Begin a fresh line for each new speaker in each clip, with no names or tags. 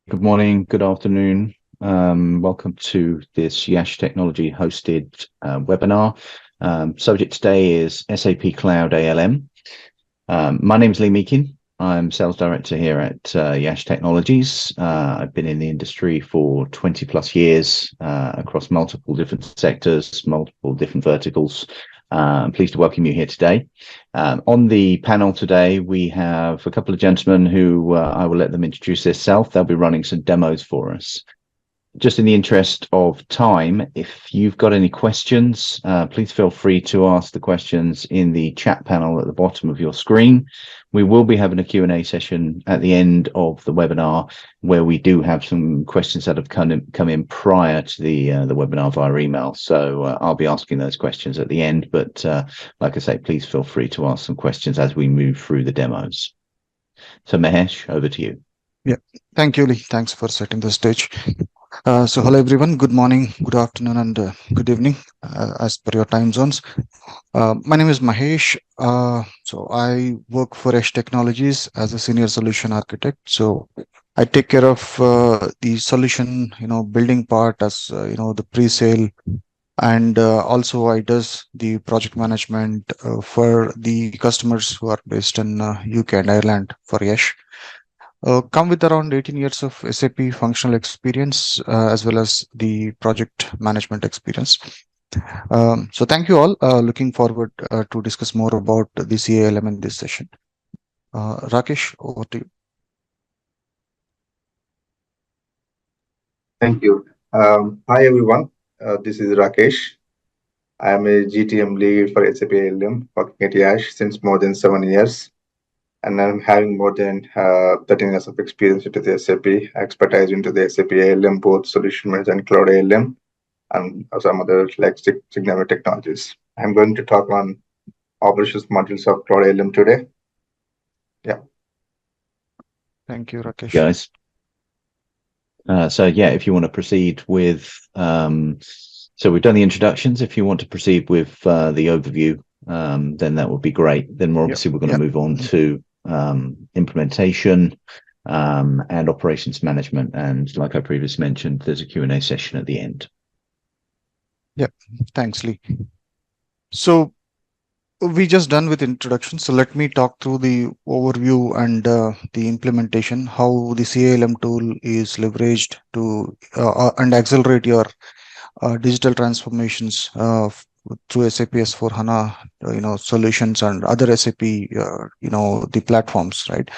Good morning, good afternoon. Welcome to this YASH Technology hosted webinar. Subject today is SAP Cloud ALM. My name is Lee Meakin. I'm Sales Director here at YASH Technologies. I've been in the industry for 20 plus years across multiple different sectors, multiple different verticals. I'm pleased to welcome you here today. On the panel today, we have a couple of gentlemen who I will let them introduce themselves. They'll be running some demos for us. Just in the interest of time, if you've got any questions, please feel free to ask the questions in the chat panel at the bottom of your screen. We will be having a Q&A session at the end of the webinar where we do have some questions that have come in prior to the webinar via email. So I'll be asking those questions at the end, but like I say, please feel free to ask some questions as we move through the demos. So Mahesh, over to you.
Yeah, thank you, Lee. Thanks for setting the stage. So hello everyone, good morning, good afternoon and good evening as per your time zones. My name is Mahesh. So I work for YASH Technologies as a senior solution architect. So I take care of the solution, building part as, the pre-sale, and also I does the project management for the customers who are based in UK and Ireland for YASH. Come with around 18 years of SAP functional experience as well as the project management experience. So thank you all. Looking forward to discuss more about the CALM in this session. Rakesh, over to you.
Thank you. Hi everyone. This is Rakesh. I am a GTM lead for SAP ALM, working at YASH since more than 7 years. And I'm having more than 13 years of experience into the SAP, expertise into the SAP ALM, both solution management and cloud ALM, and some other like Signal technologies. I'm going to talk on operations modules of cloud ALM today. Yeah.
Thank you, Rakesh.
Guys. So yeah, if you want to proceed with, so we've done the introductions. If you want to proceed with the overview, then that would be great. Then we're obviously we're going to move on to implementation and operations management. And like I previously mentioned, there's a Q&A session at the end.
Yeah, thanks, Lee. So we just done with introduction. So let me talk through the overview and the implementation, how the CALM tool is leveraged to and accelerate your digital transformations through SAP S/4HANA, solutions and other SAP, the platforms, right?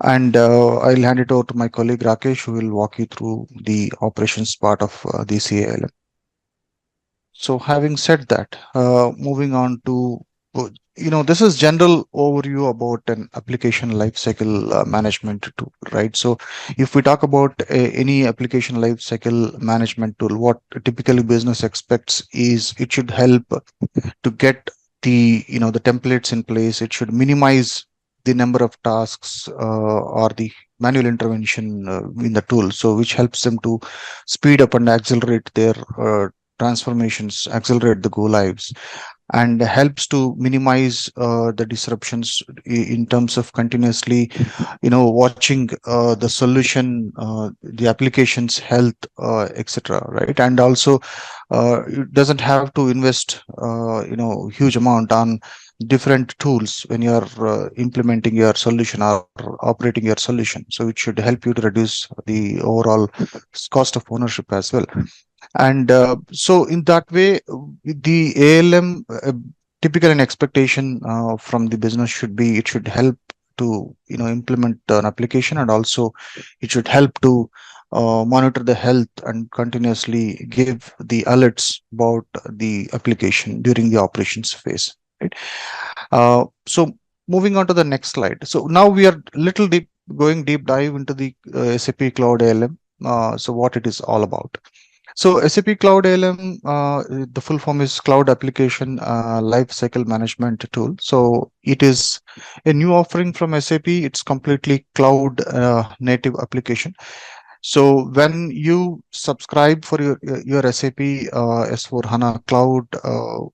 And I'll hand it over to my colleague Rakesh, who will walk you through the operations part of the CALM. So having said that, moving on to, this is general overview about an application lifecycle management tool, right? So if we talk about any application lifecycle management tool, what typically business expects is it should help to get the, the templates in place. It should minimize the number of tasks or the manual intervention in the tool. So which helps them to speed up and accelerate their transformations, accelerate the go lives, and helps to minimize the disruptions in terms of continuously, watching the solution, the application's health, etc. Right, and also it doesn't have to invest, huge amount on different tools when you are implementing your solution or operating your solution. So it should help you to reduce the overall cost of ownership as well. And so in that way, the ALM typical and expectation from the business should be, it should help to, implement an application, and also it should help to monitor the health and continuously give the alerts about the application during the operations phase, right? So moving on to the next slide. So now we are going deep dive into the SAP Cloud ALM. So what it is all about. So SAP Cloud ALM, the full form is Cloud Application Lifecycle Management Tool. So it is a new offering from SAP. It's completely cloud native application. So when you subscribe for your SAP S/4HANA Cloud,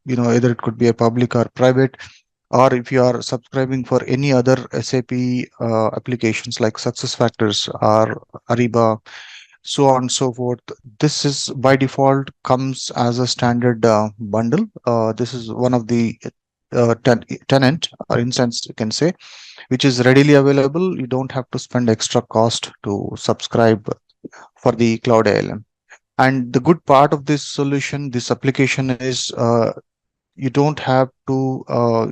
either it could be a public or private, or if you are subscribing for any other SAP applications like SuccessFactors or Ariba, so on and so forth. This is by default comes as a standard bundle. This is one of the tenant or instance, you can say, which is readily available. You don't have to spend extra cost to subscribe for the Cloud ALM. And the good part of this solution, this application is you don't have to, uh,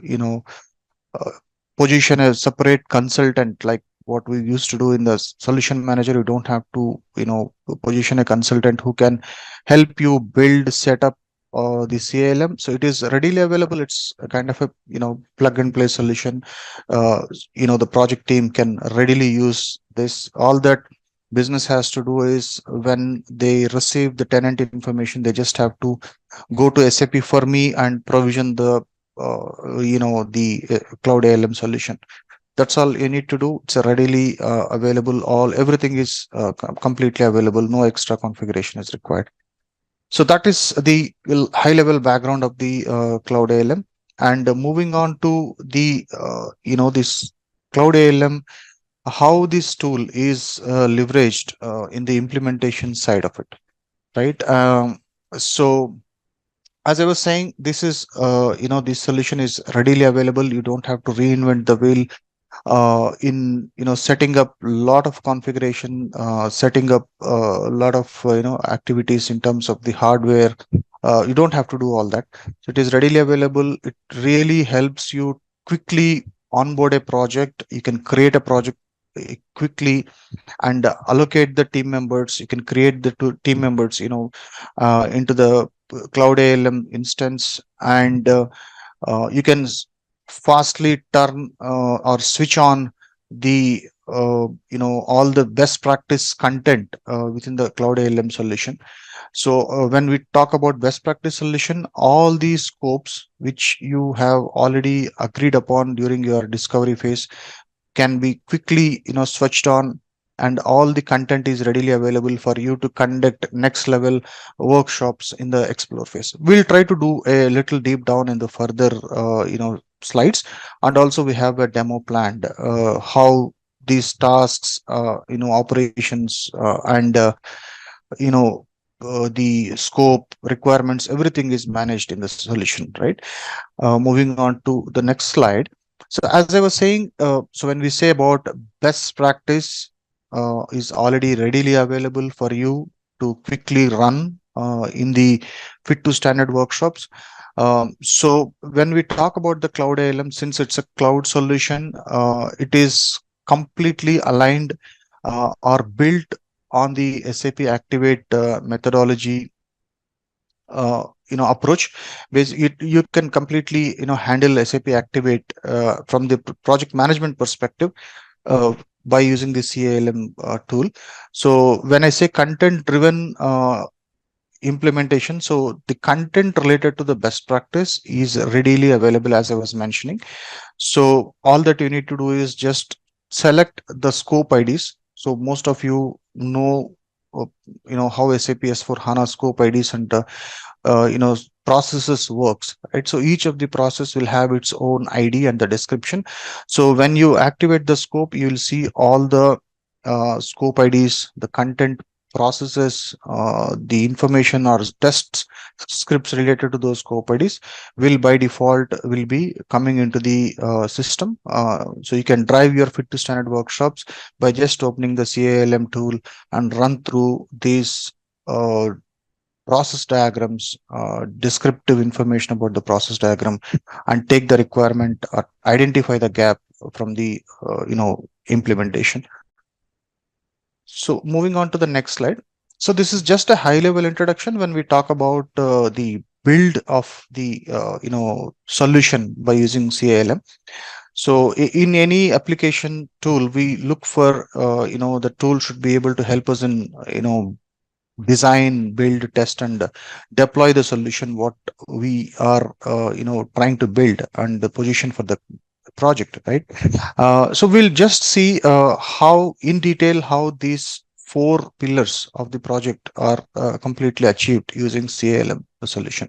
position a separate consultant like what we used to do in the solution manager. You don't have to, position a consultant who can help you build, set up the CALM. So it is readily available. It's a kind of a, plug and play solution. The project team can readily use this. All that business has to do is when they receive the tenant information, they just have to go to SAP for me and provision the Cloud ALM solution. That's all you need to do. It's readily available. Everything is completely available. No extra configuration is required. So that is the high level background of the Cloud ALM. And moving on to the this Cloud ALM, how this tool is leveraged in the implementation side of it, right? So as I was saying, this is this solution is readily available. You don't have to reinvent the wheel in setting up a lot of configuration, setting up a lot of activities in terms of the hardware. You don't have to do all that. So it is readily available. It really helps you quickly onboard a project. You can create a project quickly and allocate the team members. You can create the team members into the Cloud ALM instance, and you can fastly turn or switch on the all the best practice content within the Cloud ALM solution. So when we talk about best practice solution, all these scopes which you have already agreed upon during your discovery phase can be quickly switched on, and all the content is readily available for you to conduct next level workshops in the explore phase. We'll try to do a little deep down in the further slides, and also we have a demo planned how these tasks operations and you know the scope requirements, everything is managed in the solution, right? Moving on to the next slide. So as I was saying, so when we say about best practice is already readily available for you to quickly run in the fit to standard workshops. So when we talk about the Cloud ALM, since it's a cloud solution, it is completely aligned or built on the SAP Activate methodology approach. Basically, you can completely handle SAP Activate from the project management perspective by using the CALM tool. So when I say content driven implementation, so the content related to the best practice is readily available, as I was mentioning. So all that you need to do is just select the scope IDs. So most of you know how SAP S/4HANA scope IDs and processes works, right? So each of the process will have its own ID and the description. So when you activate the scope, you will see all the scope IDs, the content, processes, the information or tests scripts related to those scope IDs will by default will be coming into the system. So you can drive your fit to standard workshops by just opening the CALM tool and run through these process diagrams, descriptive information about the process diagram, and take the requirement or identify the gap from the implementation. So moving on to the next slide. So this is just a high level introduction when we talk about the build of the solution by using CALM. So in any application tool, we look for the tool should be able to help us in design, build, test, and deploy the solution what we are trying to build and the position for the project, right? So we'll just see how in detail how these 4 pillars of the project are completely achieved using CALM solution.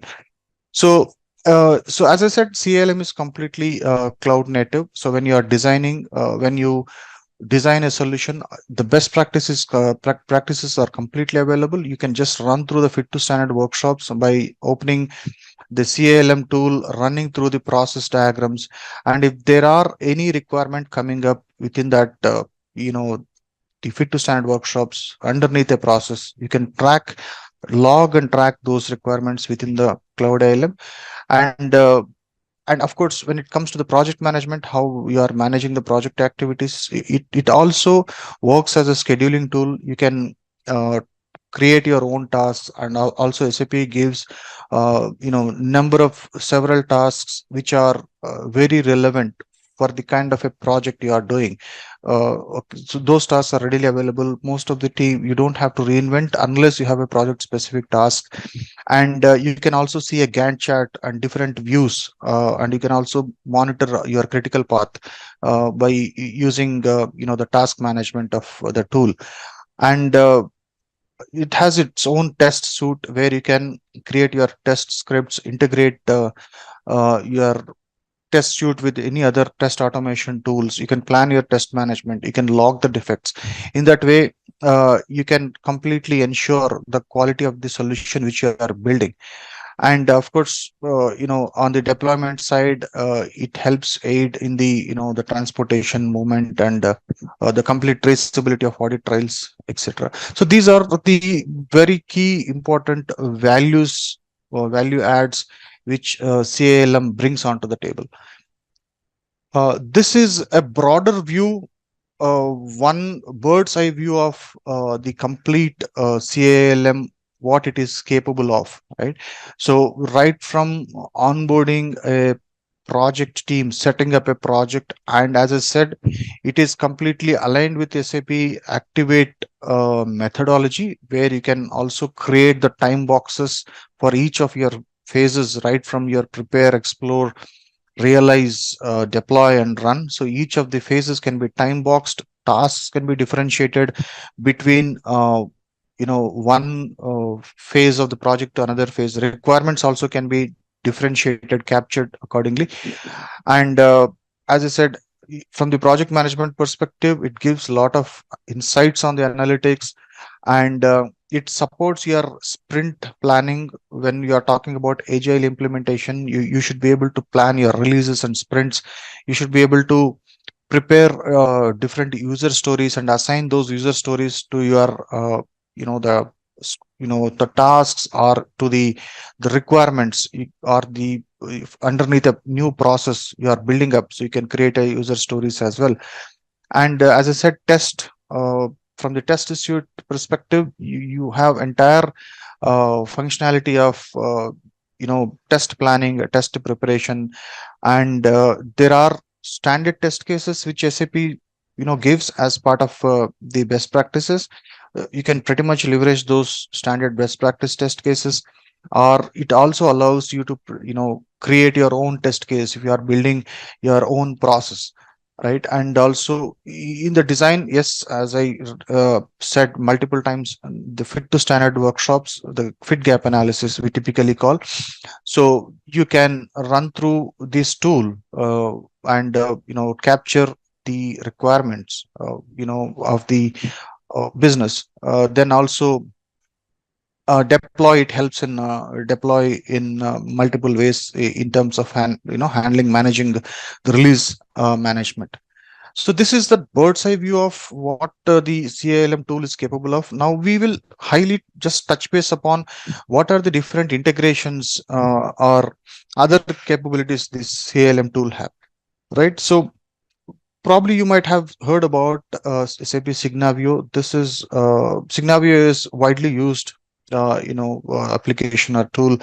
So So as I said, CALM is completely cloud native. So when you are designing, when you design a solution, the best practices are completely available. You can just run through the fit to standard workshops by opening the CALM tool, running through the process diagrams, and if there are any requirement coming up within that, you know, the fit to standard workshops underneath a process, you can log and track those requirements within the cloud ALM. And of course, when it comes to the project management, how you are managing the project activities, it also works as a scheduling tool. You can uh, create your own tasks, and also SAP gives number of several tasks which are very relevant for the kind of a project you are doing. Okay, so those tasks are readily available. Most of the team, you don't have to reinvent unless you have a project specific task. And you can also see a Gantt chart and different views, and you can also monitor your critical path by using the task management of the tool. And it has its own test suite where you can create your test scripts, integrate your test suite with any other test automation tools. You can plan your test management, you can log the defects. In that way, you can completely ensure the quality of the solution which you are building. And of course, on the deployment side, it helps aid in the transportation movement, and the complete traceability of audit trails, etc. So these are the very key important values or value adds which CALM brings onto the table. This is a broader view, one bird's eye view of the complete CALM, what it is capable of, right? So right from onboarding a project team, setting up a project, and as I said, it is completely aligned with SAP Activate methodology, where you can also create the time boxes for each of your phases, right from your prepare, explore, realize, deploy, and run. So each of the phases can be time boxed. Tasks can be differentiated between one phase of the project to another phase. Requirements also can be differentiated, captured accordingly. And as I said, from the project management perspective, it gives a lot of insights on the analytics, and it supports your sprint planning. When you are talking about agile implementation, you should be able to plan your releases and sprints. You should be able to prepare different user stories and assign those user stories to your the the tasks, or to the requirements, or the if underneath a new process you are building up, so you can create a user stories as well. And as I said, test, from the test suite perspective, you have entire functionality of test planning, test preparation. And there are standard test cases which SAP gives as part of the best practices. You can pretty much leverage those standard best practice test cases, or it also allows you to create your own test case if you are building your own process, right? And also in the design, yes, as I said multiple times, the fit to standard workshops, the fit gap analysis we typically call. So you can run through this tool and capture the requirements of the business. Then also deploy, it helps in deploy in multiple ways, in terms of handling, managing the release management. So this is the bird's eye view of what the CALM tool is capable of. Now we will highly just touch base upon what are the different integrations or other capabilities this CALM tool have, right? So probably you might have heard about SAP Signavio. This is Signavio is widely used application or tool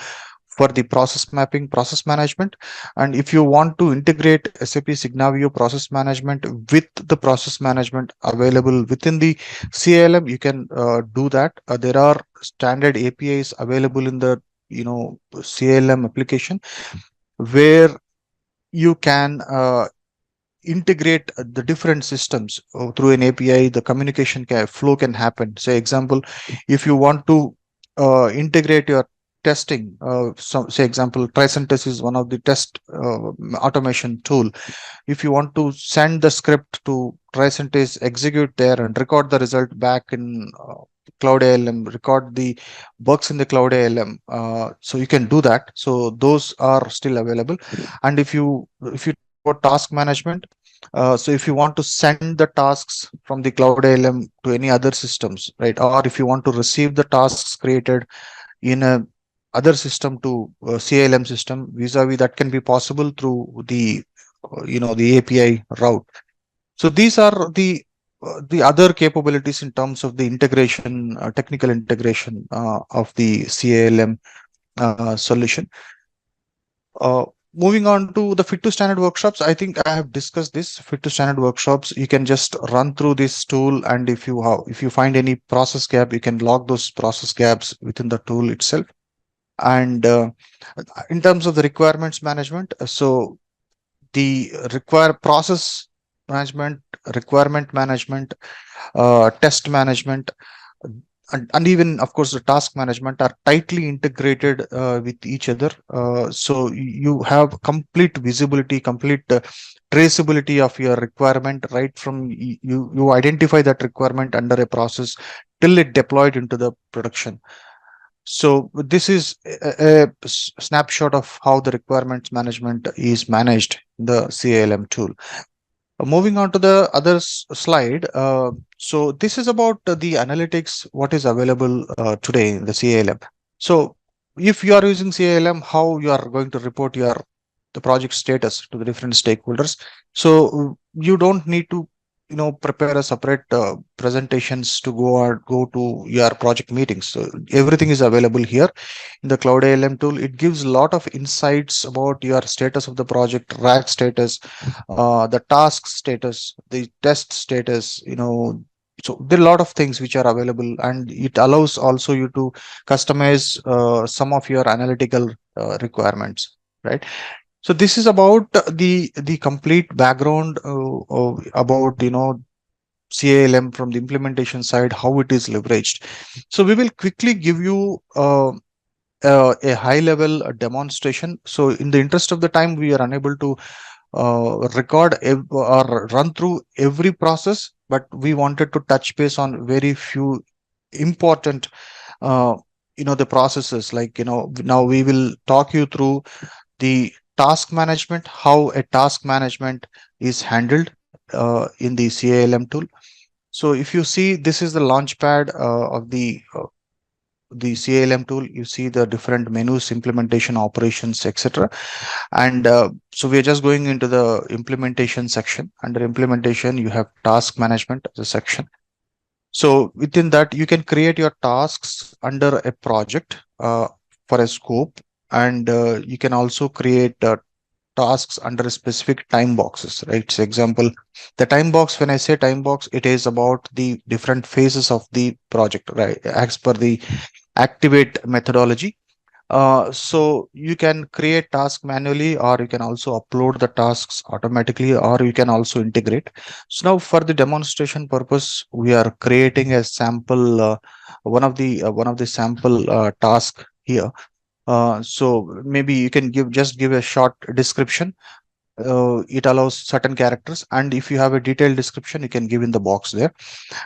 for the process mapping, process management. And if you want to integrate SAP Signavio process management with the process management available within the CALM, you can do that. There are standard APIs available in the CALM application, where you can integrate the different systems through an API. The communication flow can happen. Say example, if you want to integrate your testing, so say example, Tricentis is one of the test automation tool. If you want to send the script to Tricentis, execute there and record the result back in Cloud ALM, record the bugs in the Cloud ALM, so you can do that. So those are still available. And if you talk about task management, so if you want to send the tasks from the Cloud ALM to any other systems, right, or if you want to receive the tasks created in a other system to CALM system, vis-a-vis, that can be possible through the the API route. So these are the other capabilities in terms of the integration, technical integration of the CALM solution. Moving on to the fit to standard workshops, I think I have discussed this. Fit to standard workshops, you can just run through this tool, and if you find any process gap, you can log those process gaps within the tool itself. And in terms of the requirements management, so the process management, requirement management, test management, and even of course the task management are tightly integrated with each other. So you have complete visibility, complete traceability of your requirement, right from you identify that requirement under a process till it deployed into the production. So this is a snapshot of how the requirements management is managed in the CALM tool. Moving on to the other slide. So this is about the analytics, what is available today in the CALM. So if you are using CALM, how you are going to report the project status to the different stakeholders. So you don't need to prepare a separate presentations to go to your project meetings. So everything is available here in the Cloud ALM tool. It gives a lot of insights about your status of the project, rack status, the task status, the test status, so there are a lot of things which are available, and it allows also you to customize some of your analytical requirements, right? So this is about the complete background about CALM from the implementation side, how it is leveraged. So we will quickly give you a high level demonstration. So in the interest of the time, we are unable to record or run through every process, but we wanted to touch base on very few important the processes. Like now we will talk you through the task management, how a task management is handled in the CALM tool. So if you see, this is the launchpad of the CALM tool. You see the different menus, implementation, operations, etc. And so we are just going into the implementation section. Under implementation, you have task management as a section. So within that, you can create your tasks under a project for a scope, and you can also create tasks under specific time boxes, right? So example, the time box, when I say time box, it is about the different phases of the project, right, as per the activate methodology. So you can create task manually, or you can also upload the tasks automatically, or you can also integrate. So now for the demonstration purpose, we are creating a sample, one of the sample task here. So maybe you can give a short description. It allows certain characters, and if you have a detailed description, you can give in the box there.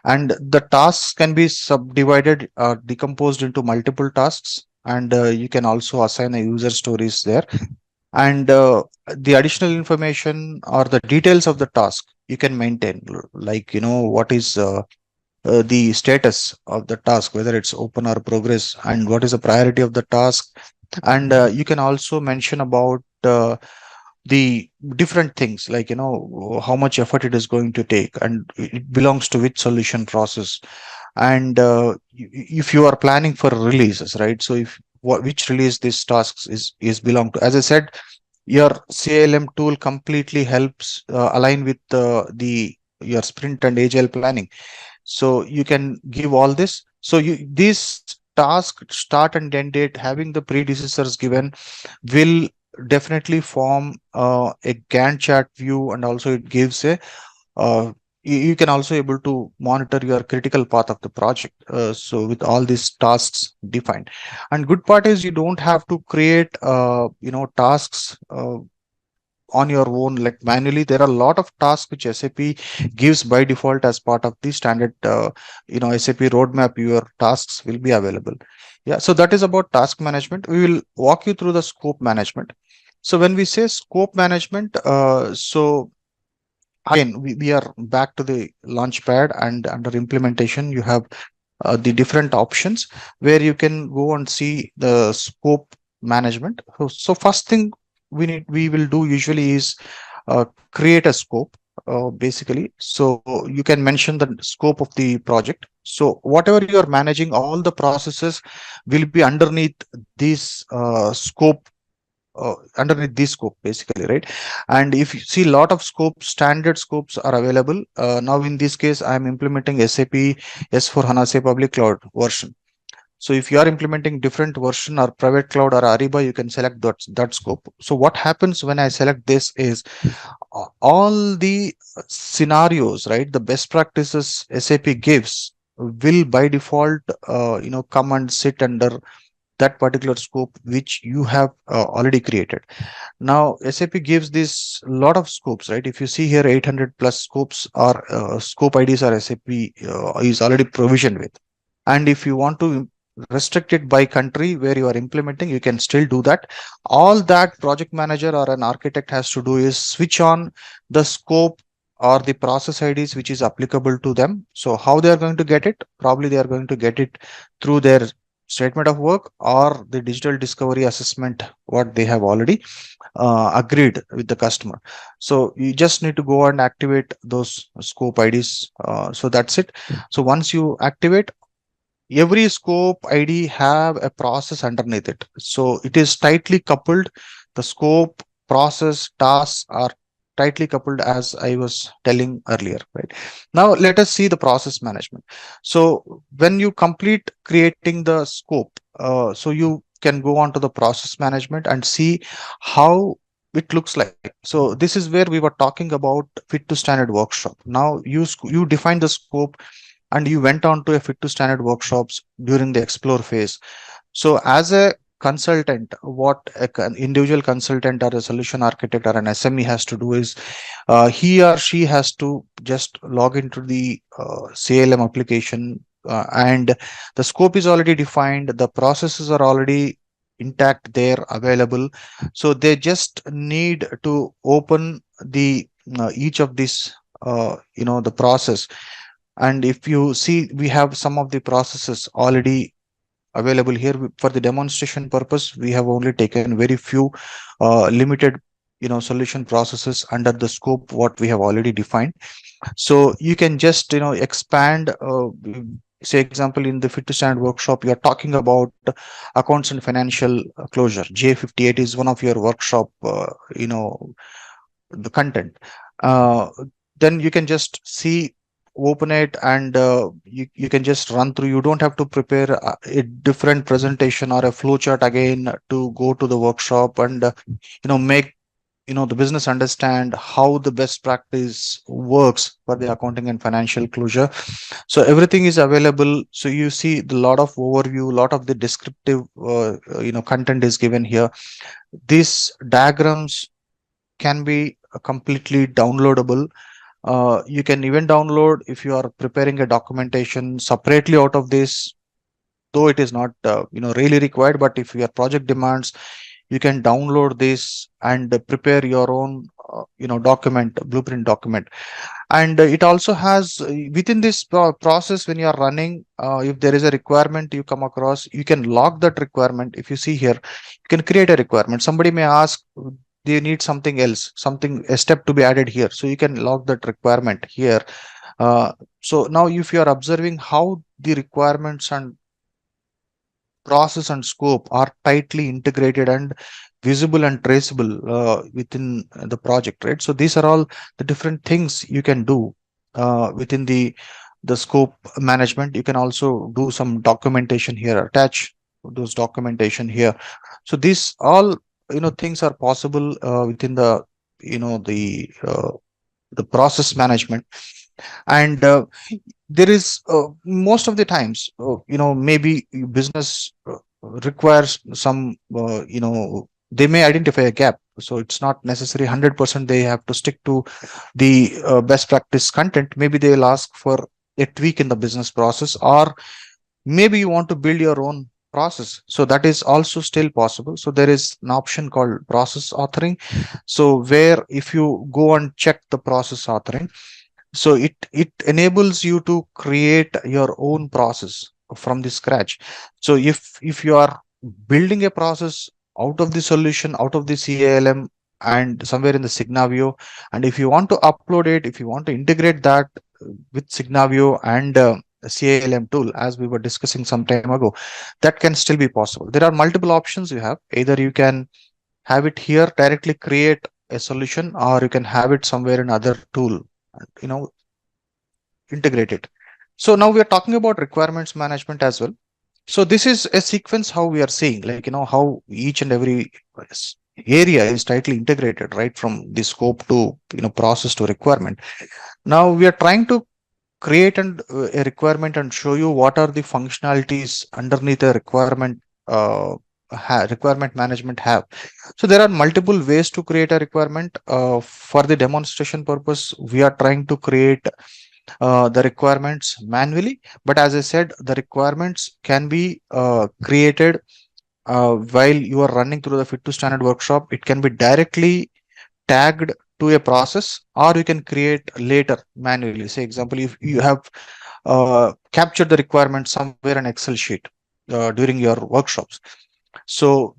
And the tasks can be subdivided, decomposed into multiple tasks, and you can also assign a user stories there. And the additional information or the details of the task you can maintain, like what is the status of the task, whether it's open or progress, and what is the priority of the task. And you can also mention about the different things, like how much effort it is going to take, and it belongs to which solution process. And if you are planning for releases, right, so if which release this tasks is belong to. As I said, your CALM tool completely helps align with your sprint and agile planning. So you can give all this. So this task start and end date, having the predecessors given, will definitely form a Gantt chart view, and also it gives a you can also able to monitor your critical path of the project. So with all these tasks defined, and good part is you don't have to create tasks on your own, like manually. There are a lot of tasks which SAP gives by default as part of the standard SAP roadmap. Your tasks will be available. Yeah, so that is about task management. We will walk you through the scope management. So when we say scope management, so again, we are back to the launch pad, and under implementation you have the different options where you can go and see the scope management. So first thing we will do usually is create a scope, basically. So you can mention the scope of the project. So whatever you are managing, all the processes will be underneath this scope, underneath this scope, basically, right? And if you see, a lot of scopes, standard scopes are available. Now in this case I am implementing SAP S/4HANA, say, public cloud version. So if you are implementing different version or private cloud or Ariba, you can select that scope. So what happens when I select this is all the scenarios, right, the best practices SAP gives will by default come and sit under that particular scope which you have already created. Now SAP gives this lot of scopes, right? If you see here, 800 plus scopes or scope IDs are SAP is already provisioned with. And if you want to restrict it by country where you are implementing, you can still do that. All that project manager or an architect has to do is switch on the scope or the process IDs which is applicable to them. So how they are going to get it? Probably they are going to get it through their statement of work or the digital discovery assessment what they have already agreed with the customer. So you just need to go and activate those scope IDs. So that's it. So once you activate, every scope ID have a process underneath it. So it is tightly coupled. The scope, process, tasks are tightly coupled, as I was telling earlier, right? Now let us see the process management. So when you complete creating the scope, so you can go on to the process management and see how it looks like. So this is where we were talking about fit to standard workshop. Now you define the scope and you went on to a fit to standard workshops during the explore phase. So as a consultant, what an individual consultant or a solution architect or an SME has to do is he or she has to just log into the CLM application, and the scope is already defined, the processes are already intact there, available. So they just need to open the each of these the process. And if you see, we have some of the processes already available here. For the demonstration purpose, we have only taken very few limited solution processes under the scope what we have already defined. So you can just expand, say example, in the fit to stand workshop you are talking about accounts and financial closure. J58 is one of your workshop the content. Then you can just see, open it, and you can just run through. You don't have to prepare a different presentation or a flow chart again to go to the workshop and make the business understand how the best practice works for the accounting and financial closure. So everything is available. So you see the lot of overview, lot of the descriptive content is given here. These diagrams can be completely downloadable. You can even download if you are preparing a documentation separately out of this, though it is not really required. But if your project demands, you can download this and prepare your own document, blueprint document. And it also has within this process, when you are running, if there is a requirement you come across, you can log that requirement. If you see here, you can create a requirement. Somebody may ask, they need something else, something, a step to be added here, so you can log that requirement here. So now if you are observing how the requirements and process and scope are tightly integrated and visible and traceable within the project, right? So these are all the different things you can do within the scope management. You can also do some documentation here, attach those documentation here. So these all things are possible within the the process management. And there is most of the times, maybe business requires some, they may identify a gap. So it's not necessary 100% they have to stick to the best practice content. Maybe they'll ask for a tweak in the business process, or maybe you want to build your own process. So that is also still possible. So there is an option called process authoring. So where if you go and check the process authoring, so it enables you to create your own process from the scratch. So if you are building a process out of the solution, out of the CALM, and somewhere in the Signavio, and if you want to upload it, if you want to integrate that with Signavio and CALM tool, as we were discussing some time ago, that can still be possible. There are multiple options you have. Either you can have it here, directly create a solution, or you can have it somewhere in other tool, you know integrate it. So now we are talking about requirements management as well. So this is a sequence how we are seeing, like, how each and every area is tightly integrated, right from the scope to process to requirement. Now we are trying to create a requirement and show you what are the functionalities underneath a requirement, requirement management have. So there are multiple ways to create a requirement. For the demonstration purpose, we are trying to create the requirements manually. But as I said, the requirements can be created while you are running through the fit to standard workshop. It can be directly tagged to a process, or you can create later manually. Say example, if you have captured the requirement somewhere in Excel sheet during your workshops, so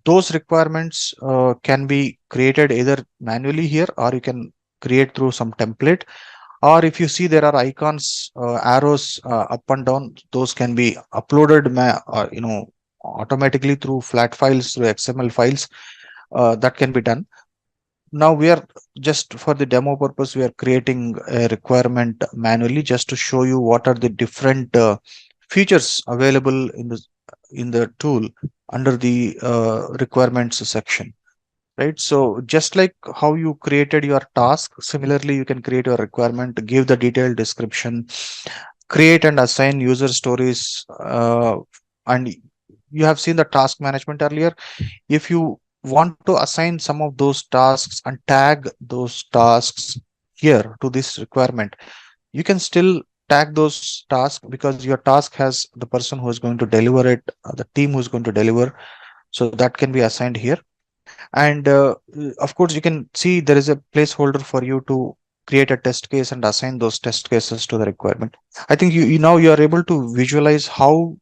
those requirements can be created either manually here, or you can create through some template. Or if you see there are icons, arrows up and down, those can be uploaded automatically through flat files, through XML files. That can be done. Now we are just for the demo purpose, we are creating a requirement manually just to show you what are the different features available in the tool under the requirements section. Right. So just like how you created your task, similarly, you can create your requirement, give the detailed description, create and assign user stories. And you have seen the task management earlier. If you want to assign some of those tasks and tag those tasks here to this requirement, you can still tag those tasks, because your task has the person who is going to deliver it, the team who is going to deliver. So that can be assigned here. And of course, you can see there is a placeholder for you to create a test case and assign those test cases to the requirement. I think you now you are able to visualize how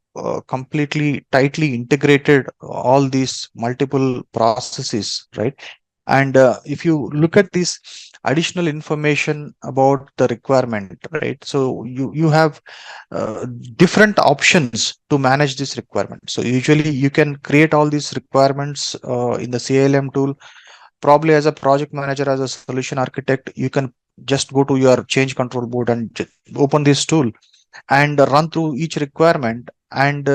completely tightly integrated all these multiple processes, right? And if you look at this additional information about the requirement, right? So you have different options to manage this requirement. So usually you can create all these requirements in the CALM tool. Probably as a project manager, as a solution architect, you can just go to your change control board and open this tool and run through each requirement, and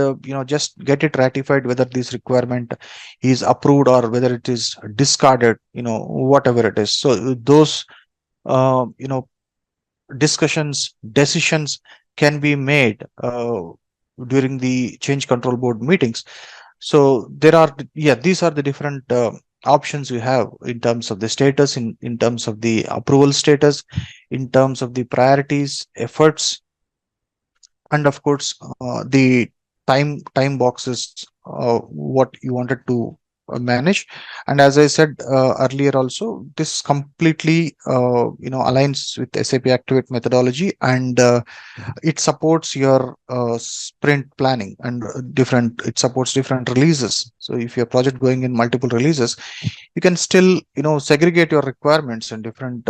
just get it ratified whether this requirement is approved or whether it is discarded, whatever it is. So those uh, you know discussions, decisions can be made during the change control board meetings. So there are, yeah, these are the different options you have in terms of the status, in terms of the approval status, in terms of the priorities, efforts, and of course the time boxes, what you wanted to manage. And as I said earlier also, this completely aligns with SAP Activate methodology, and it supports your sprint planning, and it supports different releases. So if your project going in multiple releases, you can still segregate your requirements in different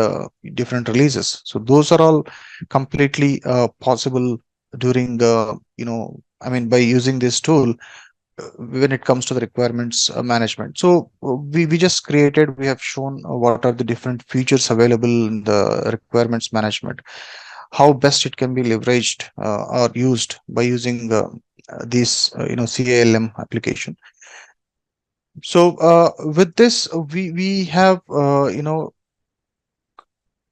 releases. So those are all completely possible during by using this tool when it comes to the requirements management. So we just created, we have shown what are the different features available in the requirements management, how best it can be leveraged or used by using this CALM application. So with this, we have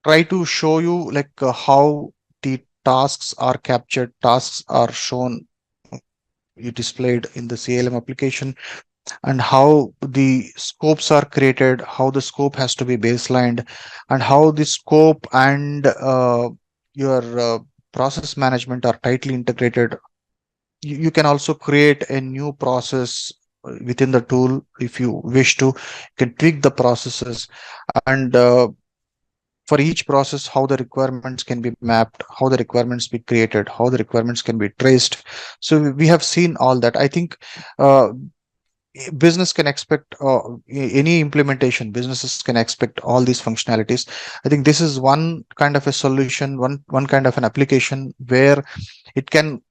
try to show you like how the tasks are captured, tasks are shown, displayed in the CLM application, and how the scopes are created, how the scope has to be baselined, and how the scope and your process management are tightly integrated. You can also create a new process within the tool if you wish to. You can tweak the processes, and for each process, how the requirements can be mapped, how the requirements be created, how the requirements can be traced. So we have seen all that. I think uh, business can expect any implementation, businesses can expect all these functionalities. I think this is one kind of a solution, one kind of an application where it can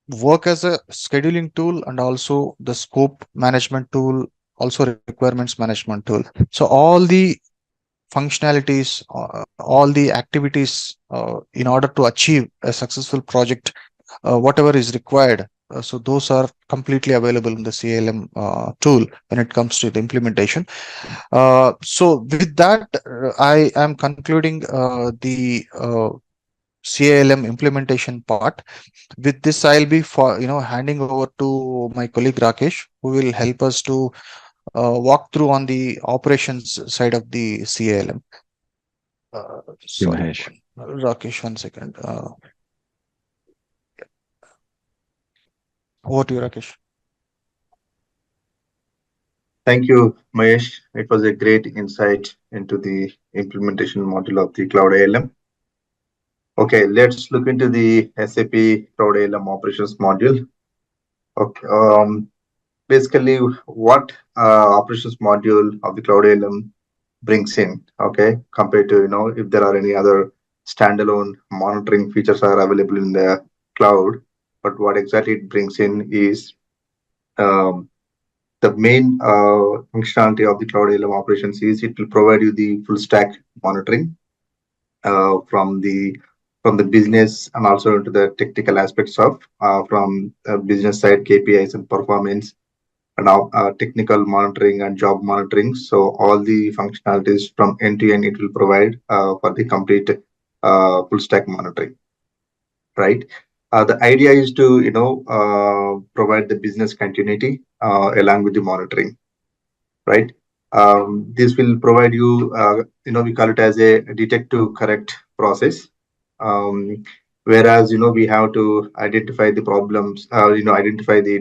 work as a scheduling tool and also the scope management tool, also requirements management tool. So all the functionalities, all the activities in order to achieve a successful project, whatever is required. So those are completely available in the CLM tool when it comes to the implementation. So with that, I am concluding the CLM implementation part. With this, I'll be handing over to my colleague Rakesh, who will help us to walk through on the operations side of the CLM. Sorry,
Mahesh.
Rakesh, 1 second. Over to you, Rakesh.
Thank you, Mahesh. It was a great insight into the implementation module of the Cloud ALM. Okay, let's look into the SAP Cloud ALM operations module. Okay, basically, what operations module of the Cloud ALM brings in, okay, compared to, if there are any other standalone monitoring features are available in the cloud, but what exactly it brings in is the main functionality of the Cloud ALM operations is it will provide you the full stack monitoring from the business and also into the technical aspects of from business side KPIs and performance and technical monitoring and job monitoring. So all the functionalities from end to end it will provide for the complete full stack monitoring, right? The idea is to provide the business continuity along with the monitoring, right? This will provide you, we call it as a detect to correct process. Whereas, we have to identify the problems, identify the,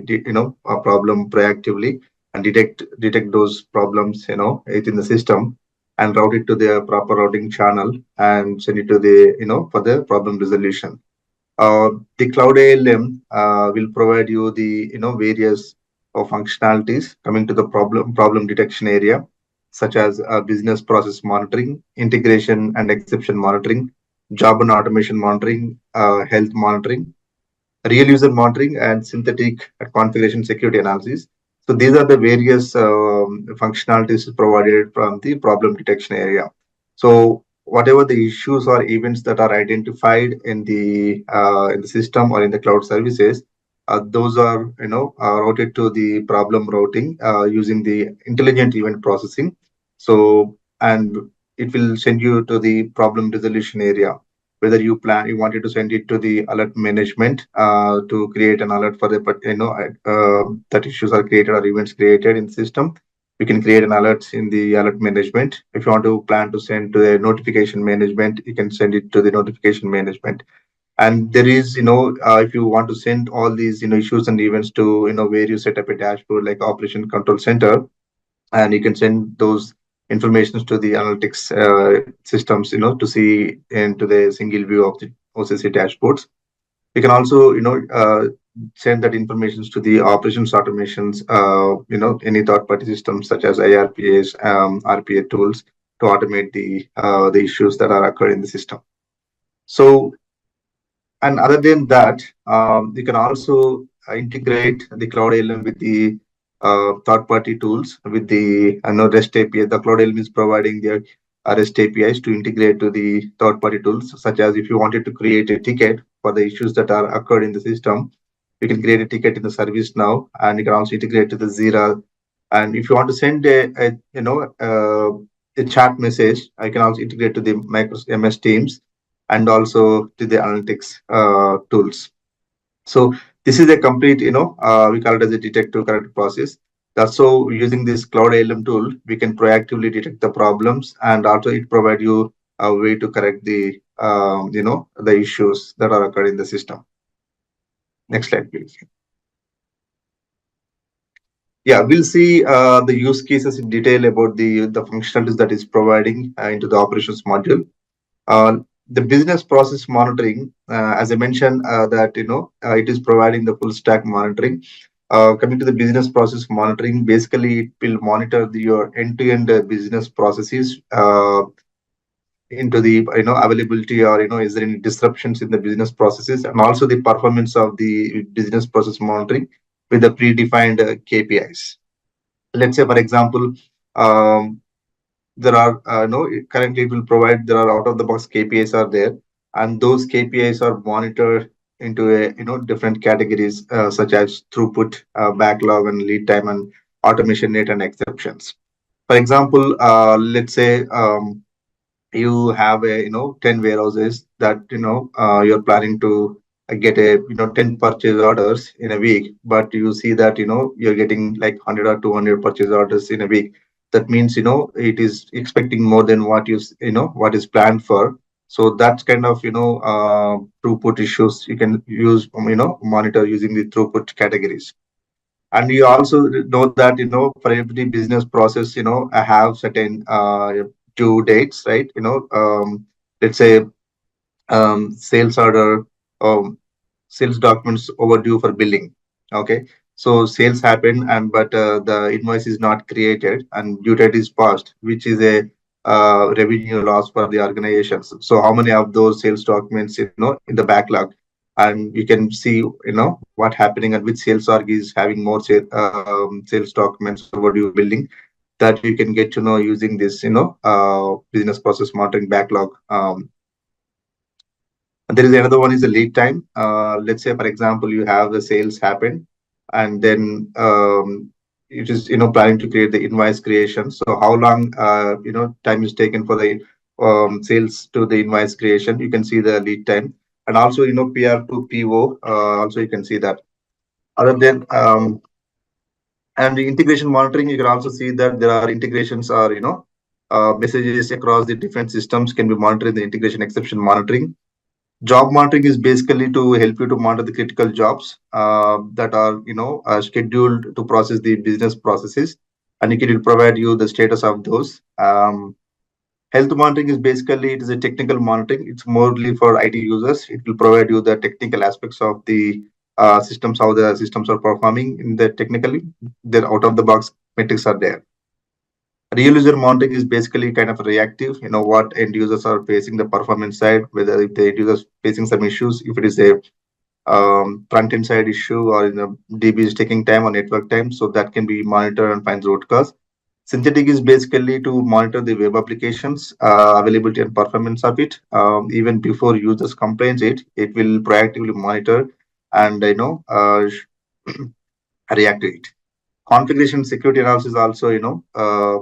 problem proactively and detect those problems, within the system and route it to the proper routing channel and send it to the, for the problem resolution. The Cloud ALM will provide you the various functionalities coming to the problem detection area, such as business process monitoring, integration and exception monitoring, job and automation monitoring, health monitoring, real user monitoring, and synthetic configuration security analysis. So these are the various functionalities provided from the problem detection area. So whatever the issues or events that are identified in the system or in the cloud services, those are routed to the problem routing using the intelligent event processing. So and it will send you to the problem resolution area, whether you wanted to send it to the alert management to create an alert for the that issues are created or events created in the system. You can create an alerts in the alert management. If you want to plan to send to the notification management, you can send it to the notification management. And there is, if you want to send all these, issues and events to, where you set up a dashboard like operation control center, and you can send those informations to the analytics systems, to see into the single view of the OCC dashboards. You can also, send that information to the operations automations, any third-party systems such as IRPAs, RPA tools to automate the issues that are occurring in the system. So, and other than that, you can also integrate the Cloud ALM with the third-party tools with the REST API. The Cloud ALM is providing the REST APIs to integrate to the third-party tools, such as if you wanted to create a ticket for the issues that are occurred in the system, you can create a ticket in the service now, and you can also integrate to the Jira. And if you want to send a chat message. I can also integrate to the Microsoft MS Teams and also to the analytics tools. So this is a complete, we call it as a detect to correct process. That's so using this Cloud ALM tool, we can proactively detect the problems, and also it provide you a way to correct the, the issues that are occurring in the system. Next slide, please. Yeah, we'll see the use cases in detail about the functionalities that is providing into the operations module. The business process monitoring, as I mentioned, that it is providing the full stack monitoring. Coming to the business process monitoring, basically it will monitor your end-to-end business processes into the availability, or is there any disruptions in the business processes, and also the performance of the business process monitoring with the predefined KPIs. Let's say, for example, um, there are currently it will provide, there are out of the box KPIs are there, and those KPIs are monitored into a different categories such as throughput, backlog, and lead time, and automation rate and exceptions. For example, let's say you have a 10 warehouses that you're planning to get a 10 purchase orders in a week, but you see that you're getting like 100 or 200 purchase orders in a week. That means it is expecting more than what what is planned for. So that's kind of throughput issues you can use, monitor using the throughput categories. And you also know that for every business process, I have certain due dates, right? Let's say sales order, um, sales documents overdue for billing. Okay, so sales happen, and but the invoice is not created and due date is passed, which is a revenue loss for the organizations. So how many of those sales documents in the backlog, and you can see what happening and which sales org is having more sales documents overdue billing, that you can get to know using this business process monitoring backlog. There is another one is the lead time. Let's say, for example, you have the sales happen, and then it is planning to create the invoice creation. So how long time is taken for the sales to the invoice creation? You can see the lead time, and also PR to PO. Also you can see that. Other than and the integration monitoring, you can also see that there are integrations or messages across the different systems can be monitored in the integration exception monitoring. Job monitoring is basically to help you to monitor the critical jobs that are scheduled to process the business processes, and it will provide you the status of those. Health monitoring is basically, it is a technical monitoring. It's mostly for IT users. It will provide you the technical aspects of the systems, how the systems are performing in the technically. Their out of the box metrics are there. Real user monitoring is basically kind of reactive, what end users are facing the performance side, whether if the end users facing some issues, if it is a front end side issue, or DB is taking time or network time, so that can be monitored and find the root cause. Synthetic is basically to monitor the web applications availability and performance of it. Even before users complains it will proactively monitor and react to it. Configuration security analysis also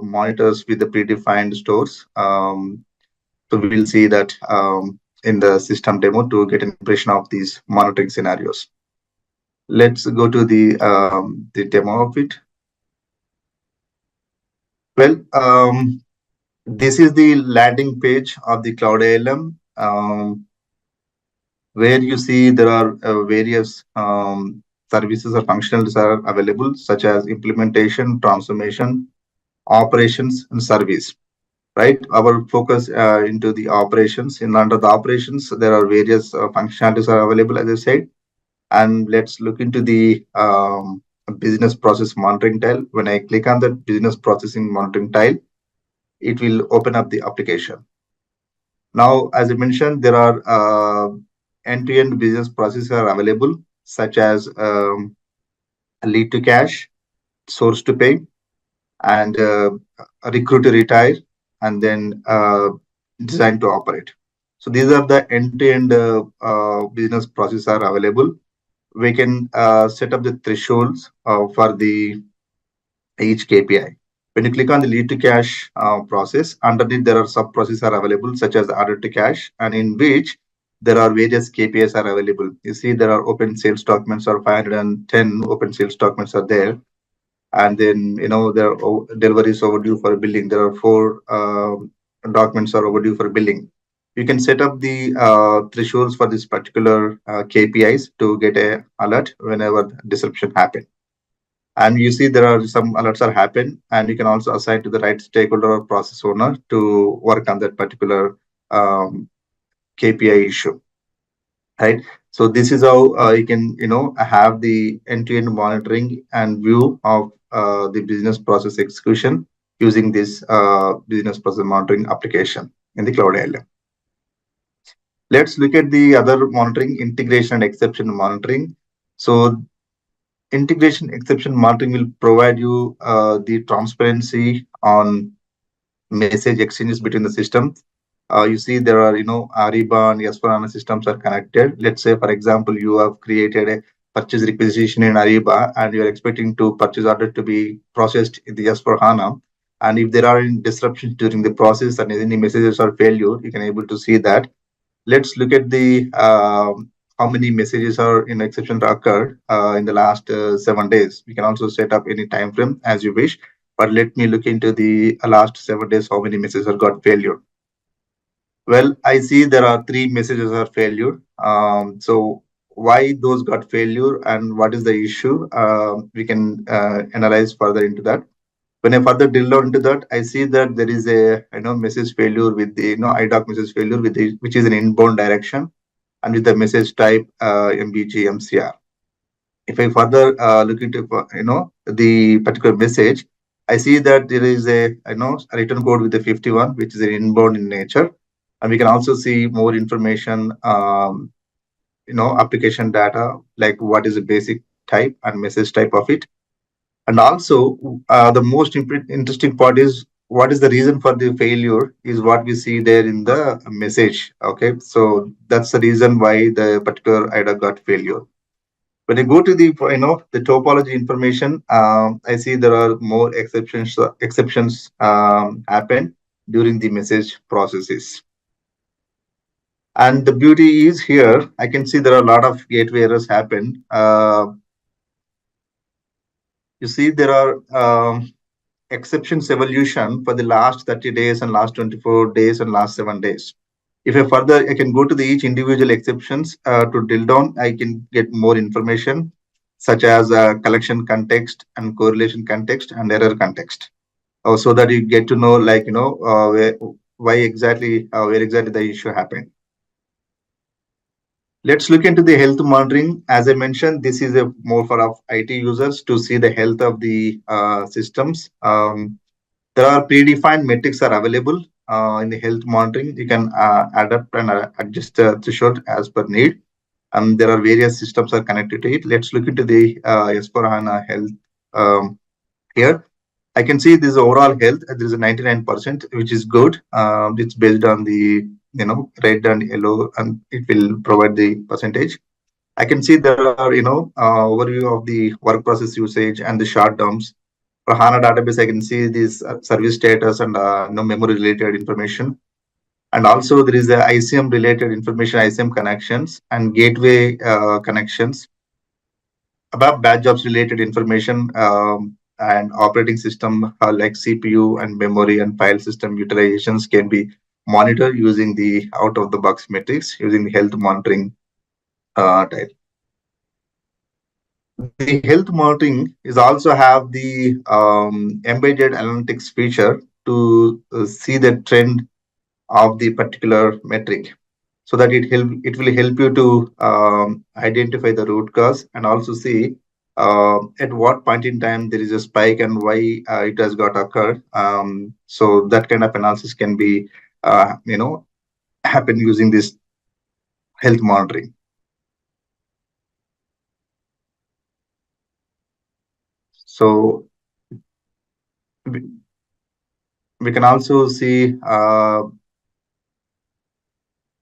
monitors with the predefined stores. So we will see that in the system demo to get an impression of these monitoring scenarios. Let's go to the demo of it. Well, this is the landing page of the Cloud ALM, where you see there are various services or functionalities are available, such as implementation, transformation, operations, and service. Right, our focus into the operations. In under the operations, there are various functionalities are available, as I said. And let's look into the business process monitoring tile. When I click on the business processing monitoring tile, it will open up the application. Now, as I mentioned, there are end-to-end business processes are available, such as lead to cash, source to pay, and recruit to retire, and then design to operate. So these are the end-to-end business processes are available. We can set up the thresholds for the each KPI. When you click on the lead to cash process, underneath there are sub processes are available, such as order to cash, and in which there are various KPIs are available. You see there are open sales documents, or 510 open sales documents are there. And then, there are deliveries overdue for billing. There are 4 documents are overdue for billing. You can set up the thresholds for this particular KPIs to get a alert whenever disruption happen. And you see there are some alerts are happen, and you can also assign to the right stakeholder or process owner to work on that particular KPI issue, right? So this is how you can have the end-to-end monitoring and view of the business process execution using this business process monitoring application in the Cloud ALM. Let's look at the other monitoring, integration and exception monitoring. So integration exception monitoring will provide you the transparency on message exchanges between the systems. You see there are, Ariba and S4HANA systems are connected. Let's say, for example, you have created a purchase requisition in Ariba and you're expecting to purchase order to be processed in the S4HANA. And if there are any disruptions during the process and any messages are failure, you can able to see that. Let's look at the how many messages are in exception occurred in the last 7 days. We can also set up any time frame as you wish, but let me look into the last 7 days, how many messages are got failure. Well, I see there are 3 messages are failure. So why those got failure and what is the issue? We can analyze further into that. When I further drill down into that, I see that there is a message failure with the IDOC message failure with the, which is an inbound direction, and with the message type MBG MCR. If I further look into the particular message, I see that there is a a return code with the 51, which is an inbound in nature, and we can also see more information, application data, like what is the basic type and message type of it. And also, the most interesting part is what is the reason for the failure is what we see there in the message. Okay, so that's the reason why the particular IDA got failure. When I go to the the topology information, I see there are more exceptions happen during the message processes. And the beauty is here, I can see there are a lot of gateway errors happen. You see there are exceptions evolution for the last 30 days and last 24 days and last 7 days. If I further, I can go to the each individual exceptions to drill down, I can get more information such as collection context and correlation context and error context. So that you get to know like, why exactly, where exactly the issue happened. Let's look into the health monitoring. As I mentioned, this is a more for of IT users to see the health of the systems. There are predefined metrics are available in the health monitoring. You can adapt and adjust the threshold as per need. And there are various systems are connected to it. Let's look into the S4HANA health here. I can see this overall health. There is a 99%, which is good. It's based on the red and yellow, and it will provide the percentage. I can see there are overview of the work process usage and the short terms. For HANA database, I can see this service status and memory related information. And also there is the ICM related information, ICM connections and gateway connections. Above batch jobs related information and operating system like CPU and memory and file system utilizations can be monitored using the out of the box metrics using the health monitoring type. The health monitoring is also have the embedded analytics feature to see the trend of the particular metric, so that it will help you to identify the root cause and also see at what point in time there is a spike and why it has got occurred. So that kind of analysis can be happen using this health monitoring. So we can also see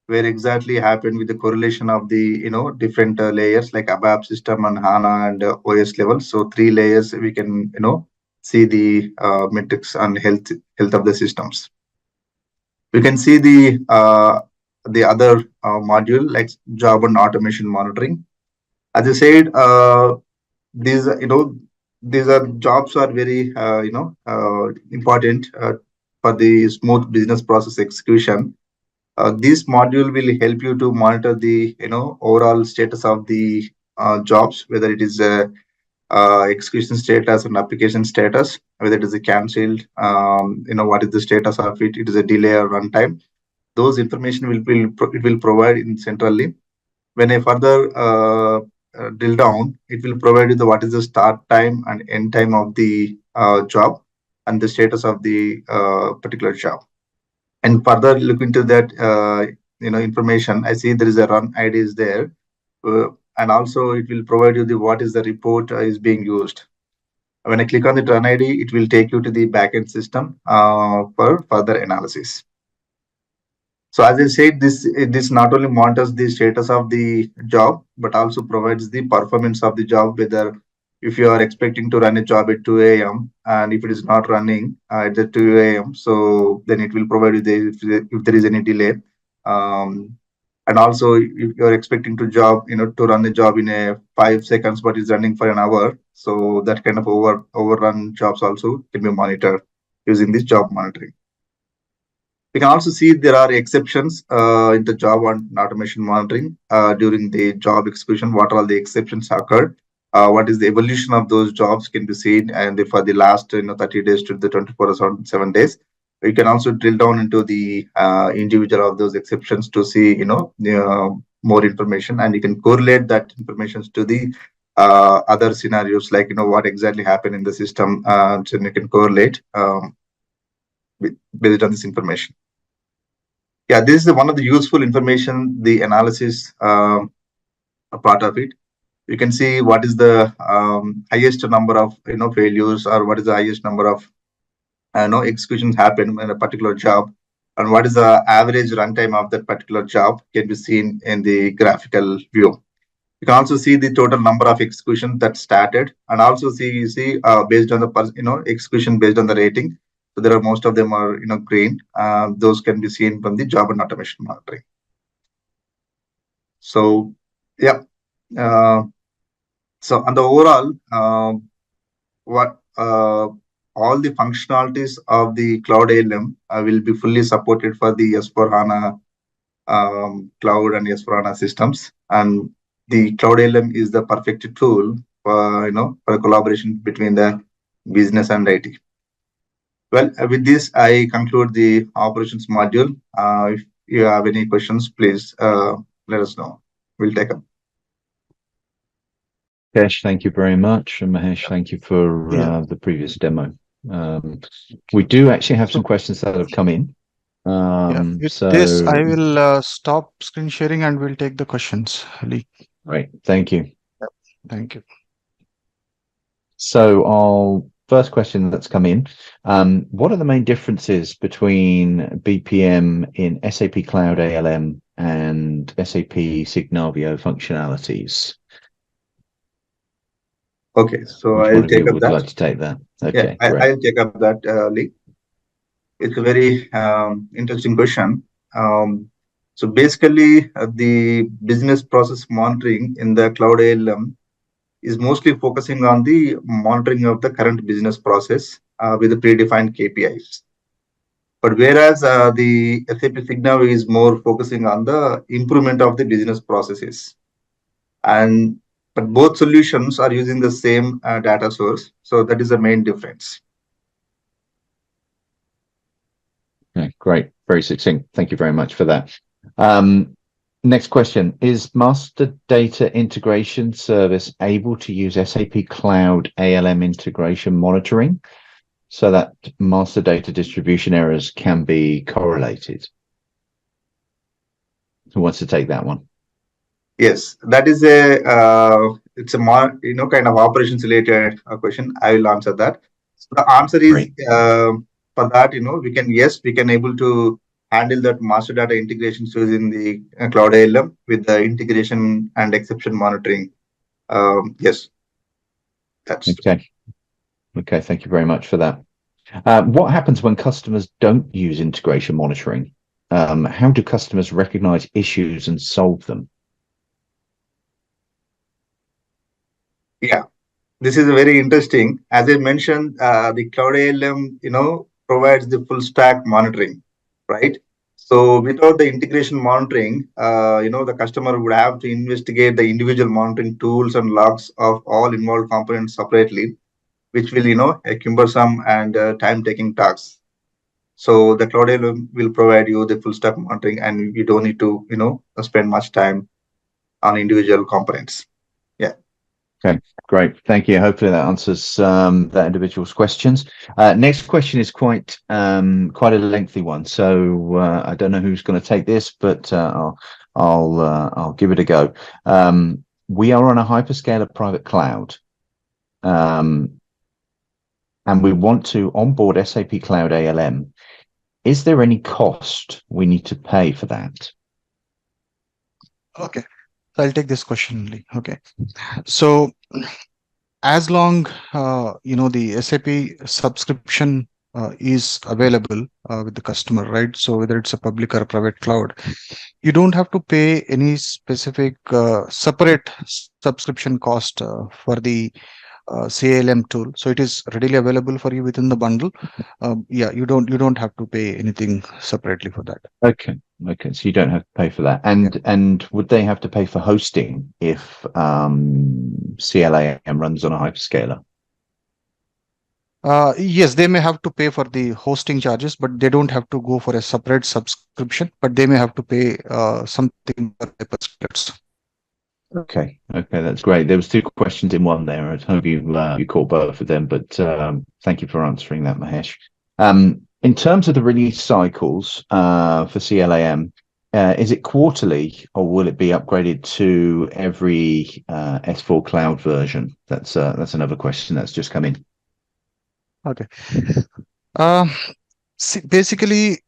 where exactly happened with the correlation of the different layers like ABAP system and HANA and OS level. So 3 layers we can see the metrics on health of the systems. We can see the other module like job and automation monitoring. As I said, these these are jobs are very important for the smooth business process execution. This module will help you to monitor the overall status of the jobs, whether it is execution status and application status, whether it is a cancelled, what is the status of it, it is a delay or runtime. Those information it will provide in centrally. When I further drill down, it will provide you the what is the start time and end time of the job and the status of the particular job. And further look into that information. I see there is a run ID is there, and also it will provide you the what is the report is being used. When I click on the run ID, it will take you to the backend system for further analysis. So as I said, this not only monitors the status of the job, but also provides the performance of the job, whether if you are expecting to run a job at 2 a.m. and if it is not running at the 2 a.m., so then it will provide you if there is any delay. And also if you're expecting to run a job in a 5 seconds, but it's running for an hour. So that kind of overrun jobs also can be monitored using this job monitoring. We can also see there are exceptions in the job and automation monitoring during the job execution. What all the exceptions occurred? What is the evolution of those jobs can be seen, and for the last 30 days to the 24 or 7 days. You can also drill down into the individual of those exceptions to see more information, and you can correlate that information to the other scenarios, like what exactly happened in the system, so you can correlate based on this information. Yeah, this is one of the useful information, the analysis a part of it. You can see what is the highest number of failures, or what is the highest number of executions happen in a particular job, and what is the average runtime of that particular job can be seen in the graphical view. You can also see the total number of executions that started, and also see based on the execution based on the rating. So there are most of them are green. Those can be seen from the job and automation monitoring. So yeah, so on the overall, all the functionalities of the Cloud ALM will be fully supported for the S/4HANA cloud and S/4HANA systems, and the Cloud ALM is the perfect tool for for collaboration between the business and IT. Well, with this, I conclude the operations module. If you have any questions, please let us know. We'll take up.
Rakesh, thank you very much. And Mahesh, thank you for the previous demo. We do actually have some questions that have come in.
With this, I will stop screen sharing and we'll take the questions, Ali.
Right, thank you.
Yep. Thank you.
So our first question that's come in, what are the main differences between BPM in SAP Cloud ALM and SAP Signavio functionalities?
Okay, so I'll take up that.
Would like to take that? Okay,
yeah, I'll take up that, Lee. It's a very interesting question. So basically, the business process monitoring in the Cloud ALM is mostly focusing on the monitoring of the current business process with the predefined KPIs. But whereas the SAP Signavio is more focusing on the improvement of the business processes. But both solutions are using the same data source. So that is the main difference.
Okay, great. Very succinct. Thank you very much for that. Next question. Is Master Data Integration Service able to use SAP Cloud ALM integration monitoring so that master data distribution errors can be correlated? Who wants to take that one? Yes,
that is it's a more kind of operations related question. I will answer that. So the answer is for that we can able to handle that master data integrations using the Cloud ALM with the integration and exception monitoring. Yes, that's
okay. Okay. Thank you very much for that. What happens when customers don't use integration monitoring? How do customers recognize issues and solve them?
Yeah, this is very interesting. As I mentioned, the Cloud ALM, provides the full stack monitoring, right? So without the integration monitoring, the customer would have to investigate the individual monitoring tools and logs of all involved components separately, which will, a cumbersome and time-taking task. So the Cloud ALM will provide you the full stack monitoring, and you don't need to, spend much time on individual components. Yeah.
Okay, great. Thank you. Hopefully that answers that individual's questions. Next question is quite a lengthy one, so I don't know who's going to take this, but I'll give it a go. We are on a hyperscaler private cloud, and we want to onboard SAP Cloud ALM. Is there any cost we need to pay for that?
Okay, so I'll take this question, Lee. Okay, so as long the SAP subscription is available with the customer, right? So whether it's a public or a private cloud, you don't have to pay any specific separate subscription cost for the CALM tool. So it is readily available for you within the bundle. Yeah, you don't have to pay anything separately for that.
Okay. Okay, so you don't have to pay for that. And would they have to pay for hosting if CLAM runs on a hyperscaler?
Yes, they may have to pay for the hosting charges, but they don't have to go for a separate subscription, but they may have to pay something for hyperscalers.
Okay, that's great. There was two questions in one there. I hope you caught both of them, but thank you for answering that, Mahesh. In terms of the release cycles for CLAM, is it quarterly or will it be upgraded to every S4 Cloud version? That's another question that's just come in.
Okay. Basically,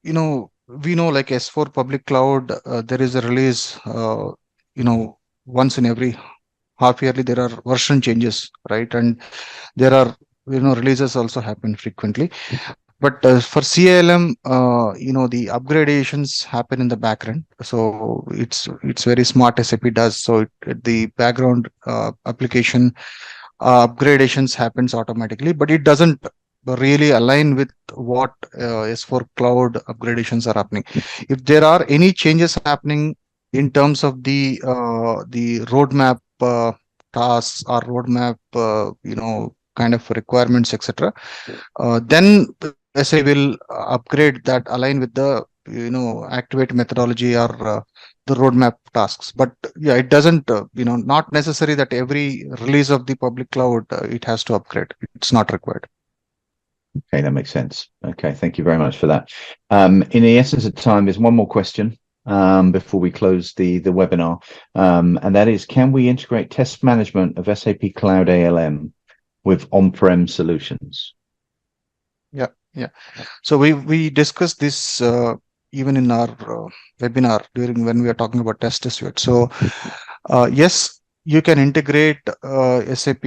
we know like S4 public cloud, there is a release, once in every half yearly, there are version changes, right? And there are, releases also happen frequently. But for CLM, the upgradations happen in the background. So it's very smart SAP does. So the background application upgradations happens automatically, but it doesn't really align with what S4 cloud upgradations are happening. If there are any changes happening in terms of the roadmap tasks or roadmap, kind of requirements, etc., then SA will upgrade that align with the activate methodology or the roadmap tasks. But yeah, it doesn't not necessary that every release of the public cloud it has to upgrade. It's not required.
Okay, that makes sense. Okay, thank you very much for that. In the essence of time, there's one more question before we close the webinar, and that is, can we integrate test management of SAP Cloud ALM with on-prem solutions?
Yeah. So we discussed this even in our webinar during when we are talking about test suite. So yes, you can integrate SAP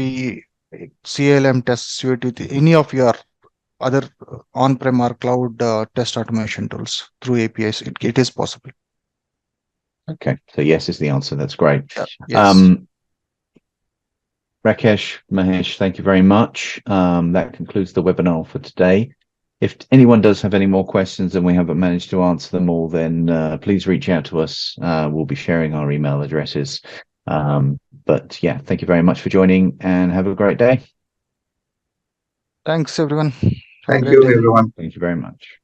CLM test suite with any of your other on-prem or cloud test automation tools through APIs. It is possible.
Okay, so yes is the answer. That's great.
Yes.
Rakesh, Mahesh, thank you very much. That concludes the webinar for today. If anyone does have any more questions and we haven't managed to answer them all, then please reach out to us. We'll be sharing our email addresses. But yeah, thank you very much for joining and have a great day.
Thanks, everyone.
Thank you, everyone.
Thank you very much.